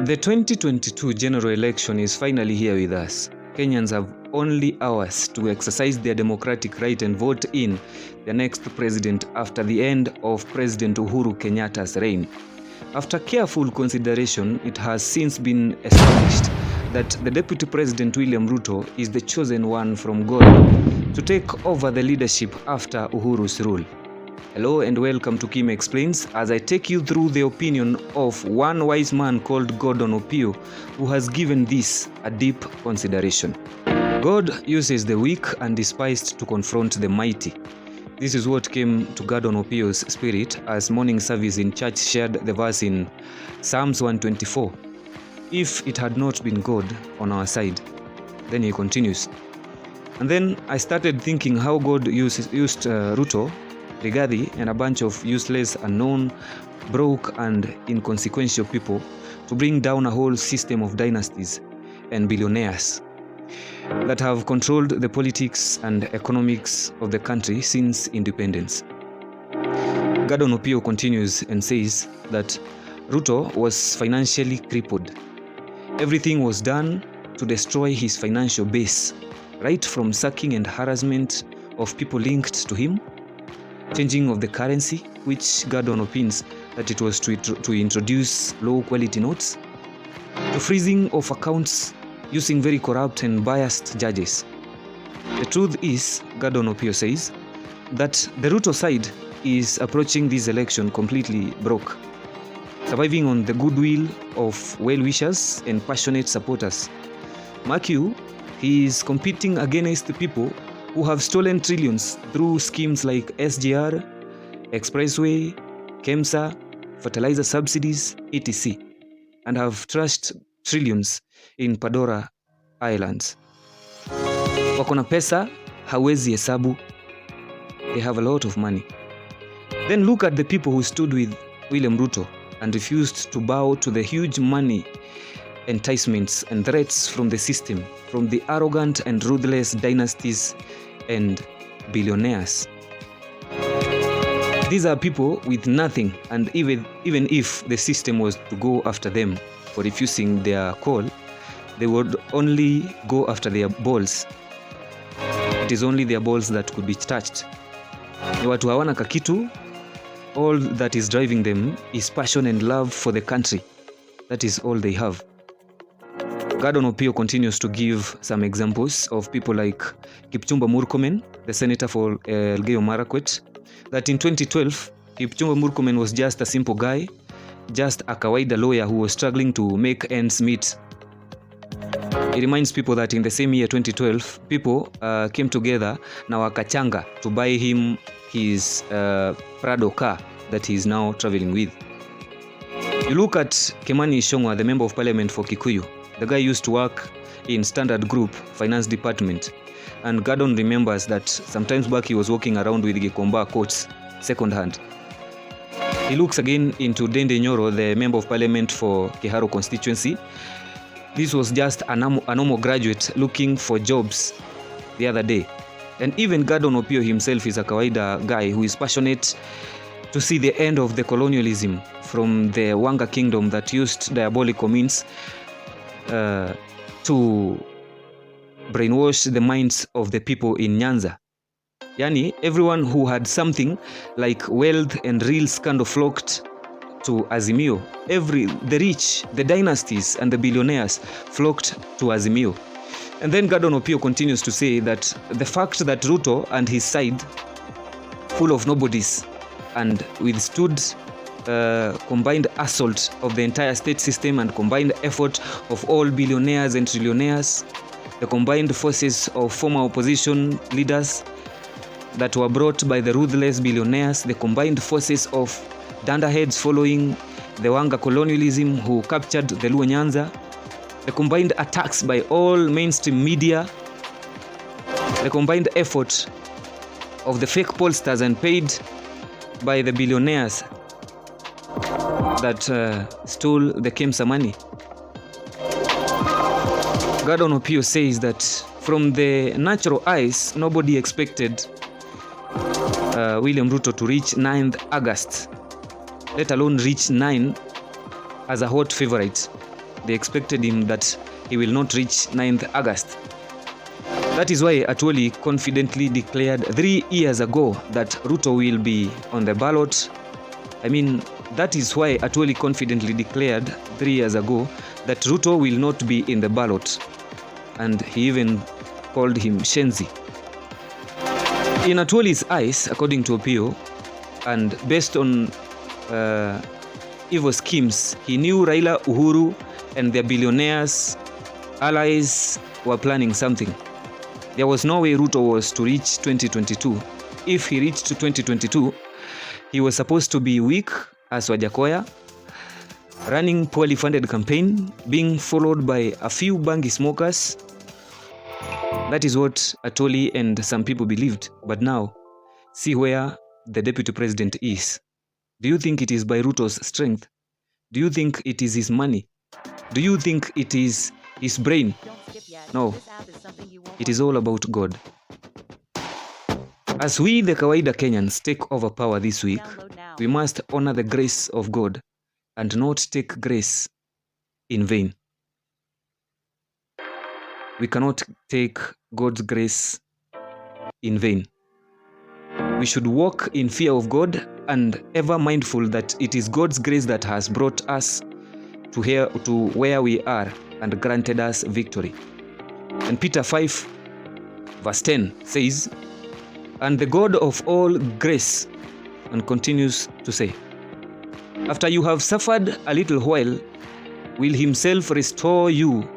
The 2022 general election is finally here with us. Kenyans have only hours to exercise their democratic right and vote in the next president after the end of President Uhuru Kenyatta's reign. After careful consideration, it has since been established that the Deputy President William Ruto is the chosen one from God to take over the leadership after Uhuru's rule. Hello and welcome to Keym Explains, as I take you through the opinion of one wise man called Gordon Opiyo, who has given this a deep consideration. God uses the weak and despised to confront the mighty. This is what came to Gordon Opiyo's spirit as morning service in church shared the verse in Psalms 124. If it had not been God on our side, then he continues. And then I started thinking how God used Ruto, Rigathi, and a bunch of useless, unknown, broke and inconsequential people to bring down a whole system of dynasties and billionaires that have controlled the politics and economics of the country since independence. Gordon Opiyo continues and says that Ruto was financially crippled. Everything was done to destroy his financial base, right from sacking and harassment of people linked to him, changing of the currency, which Gordon opines that it was to introduce low-quality notes, to freezing of accounts using very corrupt and biased judges. The truth is, Gordon Opiyo says, that the Ruto side is approaching this election completely broke, surviving on the goodwill of well-wishers and passionate supporters. Mark you, he is competing against the people who have stolen trillions through schemes like SGR, Expressway, KEMSA, fertilizer subsidies, etc., and have trashed trillions in Pandora Islands. Wakona pesa, hawezi hesabu. They have a lot of money. Then look at the people who stood with William Ruto and refused to bow to the huge money enticements and threats from the system, from the arrogant and ruthless dynasties and billionaires. These are people with nothing, and even if the system was to go after them for refusing their call, they would only go after their balls. It is only their balls that could be touched. Ni watu hawana kakitu. All that is driving them is passion and love for the country. That is all they have. Gordon Opiyo continues to give some examples of people like Kipchumba Murkomen, the senator for Elgeyo Marakwet, that in 2012, Kipchumba Murkomen was just a simple guy, just a kawaida lawyer who was struggling to make ends meet. It reminds people that in the same year, 2012, people came together na wakachanga to buy him his Prado car that he is now traveling with. You look at Kimani Ichung'wah, the member of parliament for Kikuyu. The guy used to work in Standard Group Finance Department, and Gordon remembers that sometimes back he was walking around with Gikomba coats second hand. He looks again into Dende Nyoro, the member of parliament for Kiharu constituency. This was just a normal graduate looking for jobs the other day. And even Gordon Opiyo himself is a kawaida guy who is passionate to see the end of the colonialism from the Wanga kingdom that used diabolical means to brainwash the minds of the people in Nyanza. Yani, everyone who had something like wealth and real scandal flocked to Azimio. The rich, the dynasties and the billionaires flocked to Azimio. And then Gordon Opiyo continues to say that the fact that Ruto and his side, full of nobodies, and withstood combined assault of the entire state system and combined effort of all billionaires and trillionaires, the combined forces of former opposition leaders that were brought by the ruthless billionaires, the combined forces of dunderheads following the Wanga colonialism who captured the Luo Nyanza, the combined attacks by all mainstream media, the combined effort of the fake pollsters and paid by the billionaires that stole the KEMSA money. Gordon Opiyo says that from the natural eyes, nobody expected William Ruto to reach 9th August, let alone reach 9 as a hot favorite. They expected him that he will not reach 9th August. That is why Atwoli confidently declared 3 years ago that Ruto will be on the ballot. That is why Atwoli confidently declared 3 years ago that Ruto will not be in the ballot. And he even called him Shenzi. In Atwoli's eyes, according to Opio, and based on evil schemes, he knew Raila, Uhuru, and their billionaires allies were planning something. There was no way Ruto was to reach 2022. If he reached 2022, he was supposed to be weak as Wajakoya, running poorly funded campaign, being followed by a few bangi smokers. That is what Atwoli and some people believed. But now, see where the deputy president is. Do you think it is by Ruto's strength? Do you think it is his money? Do you think it is his brain? No, it is all about God. As we, the Kawaida Kenyans, take over power this week, we must honor the grace of God and not take grace in vain. We cannot take God's grace in vain. We should walk in fear of God and ever mindful that it is God's grace that has brought us to where we are and granted us victory. And Peter 5 verse 10 says, "And the God of all grace," and continues to say, "after you have suffered a little while, will himself restore you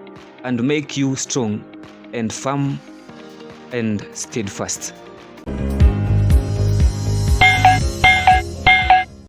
and make you strong and firm and steadfast."